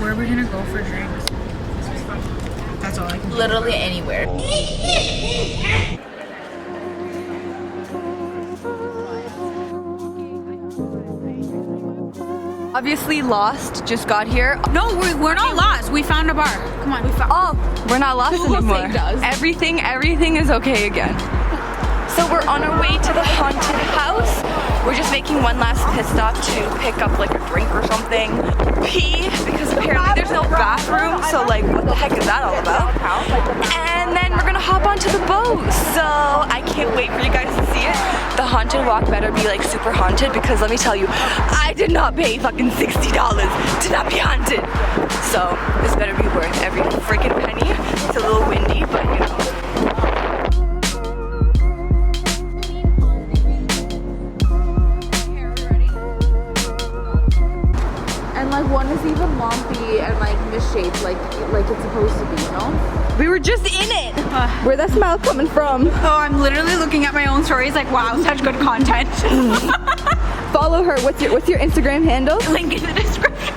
Where are we gonna go for drinks? That's all I can. Literally anywhere. Obviously lost, just got here. No, we're not lost. We found a bar. Come on, we found. Oh, we're not lost anymore. Everything is okay again. So we're on our way to the haunted house. We're just making one last pit stop to pick up like a drink or something. Pee, because apparently there's no bathroom, so like what the heck is that all about? And then we're gonna hop onto the boat. So I can't wait for you guys to see it. The haunted walk better be like super haunted, because let me tell you, I did not pay fucking $60 to not be haunted. So this better be worth every freaking penny. It's a little windy, but you know. Like one is even lumpy and like misshaped, like it's supposed to be, you know? We were just in it. Where'd that smile coming from? Oh, I'm literally looking at my own stories like, wow, such good content. Follow her. What's your Instagram handle? Link in the description.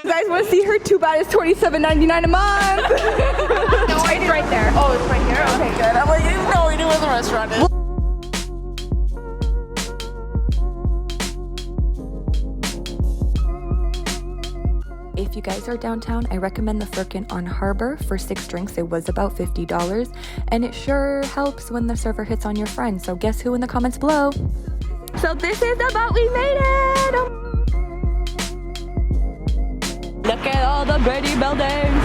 You guys want to see her? Too bad it's $27.99 a month. No, it's right there. Oh, it's right here? Okay, good. I'm like, you have no idea where the restaurant is. If you guys are downtown, I recommend the Firkin on Harbor. For 6 drinks, it was about $50, and it sure helps when the server hits on your friend. So guess who in the comments below? So this is the boat, we made it! Look at all the pretty buildings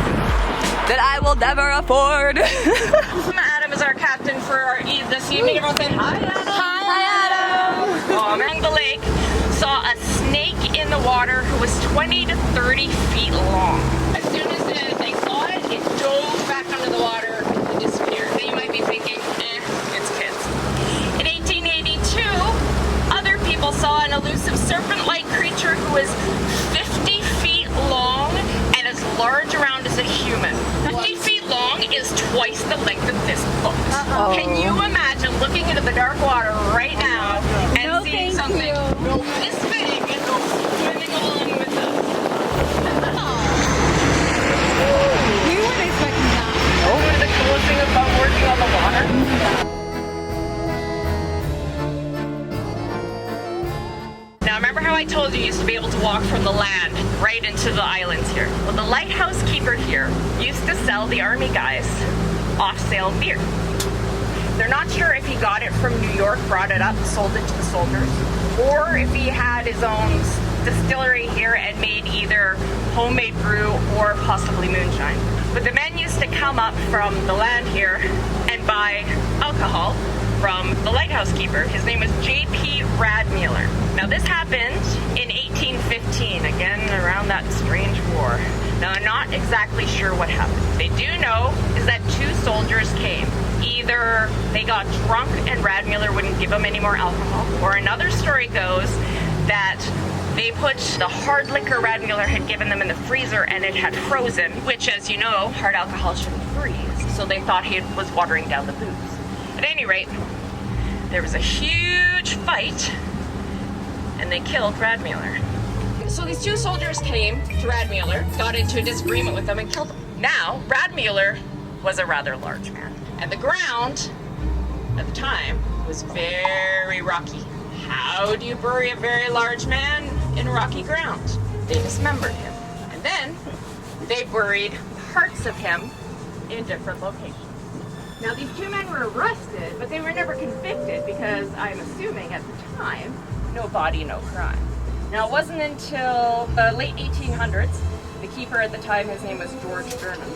that I will never afford. Adam is our captain for this evening. Everyone say hi, Adam. Hi, Adam. Along the lake, saw a snake in the water who was 20 to 30 feet long. As soon as they saw it, it dove back under the water and disappeared. Now you might be thinking, it's kids. In 1882, other people saw an elusive serpent-like creature who was 50 feet long and as large around as a human. 50 feet long is twice the length of this boat. Can you imagine looking into the dark water right now and seeing something this big and swimming along with us? We weren't expecting that. One of the coolest things about working on the water. Now remember how I told you used to be able to walk from the land right into the islands here? Well, the lighthouse keeper here used to sell the army guys off-sale beer. They're not sure if he got it from New York, brought it up, sold it to the soldiers, or if he had his own distillery here and made either homemade brew or possibly moonshine. But the men used to come up from the land here and buy alcohol from the lighthouse keeper. His name was J.P. Radmuller. Now this happened in 1815, again around that strange war. Now I'm not exactly sure what happened. They do know is that 2 soldiers came. Either they got drunk and Radmuller wouldn't give them any more alcohol, or another story goes that they put the hard liquor Radmuller had given them in the freezer and it had frozen, which, as you know, hard alcohol shouldn't freeze. So they thought he was watering down the booze. At any rate, there was a huge fight and they killed Radmuller. So these 2 soldiers came to Radmuller, got into a disagreement with them and killed him. Now, Radmuller was a rather large man, and the ground at the time was very rocky. How do you bury a very large man in rocky ground? They dismembered him, and then they buried parts of him in different locations. Now these 2 men were arrested, but they were never convicted because I'm assuming at the time, no body, no crime. Now it wasn't until the late 1800s, the keeper at the time, his name was George Durnan,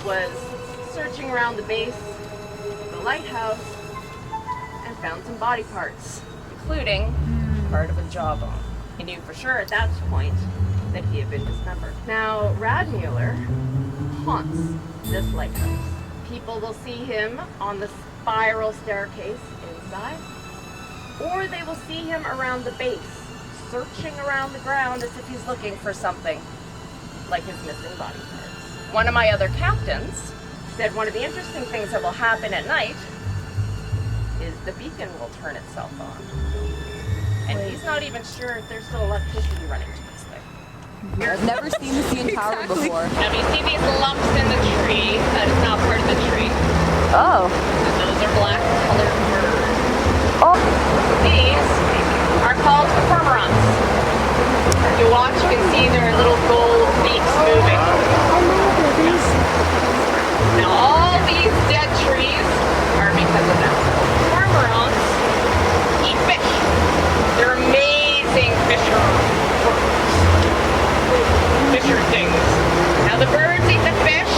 was searching around the base of the lighthouse and found some body parts, including part of a jawbone. He knew for sure at that point that he had been dismembered. Now Radmuller haunts this lighthouse. People will see him on the spiral staircase inside, or they will see him around the base, searching around the ground as if he's looking for something, like his missing body parts. One of my other captains said one of the interesting things that will happen at night is the beacon will turn itself on. And he's not even sure if there's still electricity running to this thing. I've never seen the CN Tower before. Now, do you see these lumps in the tree? That is not part of the tree. Oh. Those are black colored birds. Oh. These are called cormorants. If you watch, you can see their little gold beaks moving. Now, all these dead trees are because of them. Cormorants eat fish. They're amazing fisher things. Now, the birds eat the fish,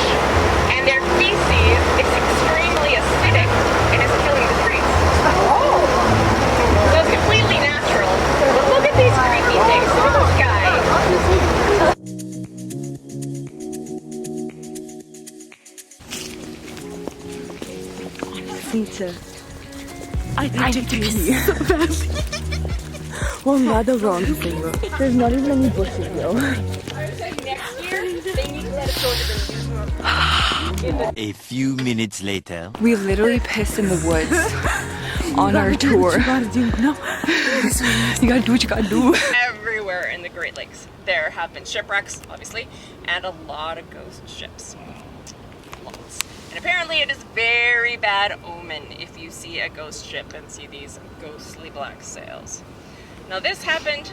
and their feces is extremely acidic and is killing the trees. Oh! So it's completely natural. But look at these creepy things. Look at those guys. Sidra. I need to pee so badly. Well, not the wrong thing. There's not even any bushes, yo. Next year, they need to let it go to the A few minutes later. We literally pissed in the woods on our tour. You gotta do what you gotta do. everywhere in the Great Lakes. There have been shipwrecks, obviously, and a lot of ghost ships. Lots. And apparently it is very bad omen if you see a ghost ship and see these ghostly black sails. Now this happened,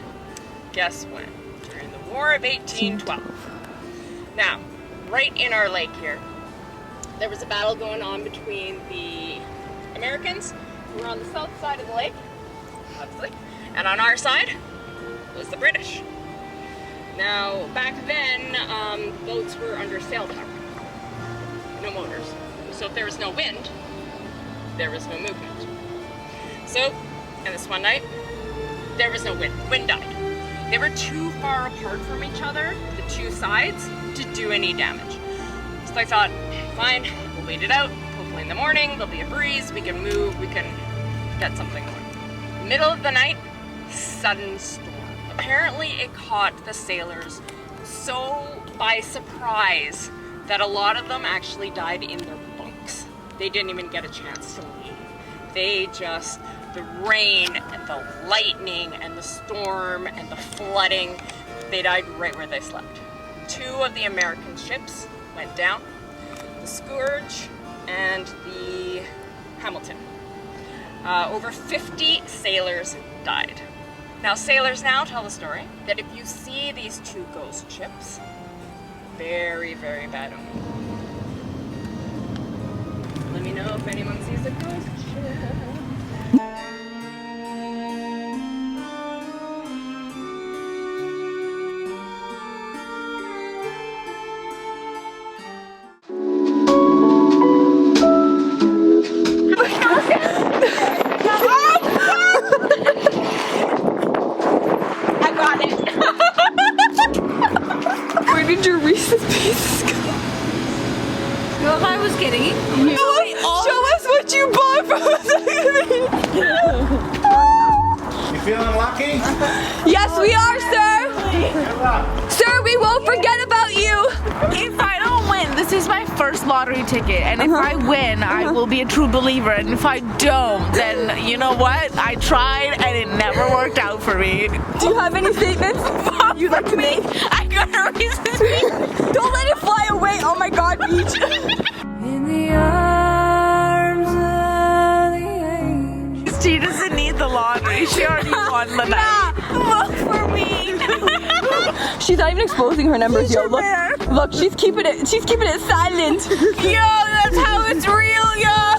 guess when? During the War of 1812. Now, right in our lake here, there was a battle going on between the Americans, who were on the south side of the lake, obviously, and on our side was the British. Now, back then, boats were under sail power, no motors. So if there was no wind, there was no movement. So, and this one night, there was no wind. Wind died. They were too far apart from each other, the two sides, to do any damage. So I thought, fine, we'll wait it out. Hopefully in the morning, there'll be a breeze, we can move, we can get something going. Middle of the night, sudden storm. Apparently it caught the sailors so by surprise that a lot of them actually died in their bunks. They didn't even get a chance to leave. They just, the rain and the lightning and the storm and the flooding, they died right where they slept. 2 of the American ships went down, the Scourge and the Hamilton. Over 50 sailors died. Now sailors now tell the story that if you see these 2 ghost ships, very, very bad omen. Let me know if anyone sees a ghost ship. Where did your Reese's Pieces go? Well, I was getting it. Show us what you bought from us. You feeling lucky? Yes, we are, sir. Sir, we won't forget about you. If I don't win, this is my first lottery ticket, and if I win, I will be a true believer, and if I don't, then you know what? I tried, and it never worked out for me. Do you have any statements you'd like to make? I got a Reese's Pieces. Don't let it fly away. Oh my God, Beach. In the arms of the angels. She doesn't need the lottery. She already won the night. Vote for me. She's not even exposing her numbers, yo. Look, she's keeping it silent. Yo, that's how it's real, yo.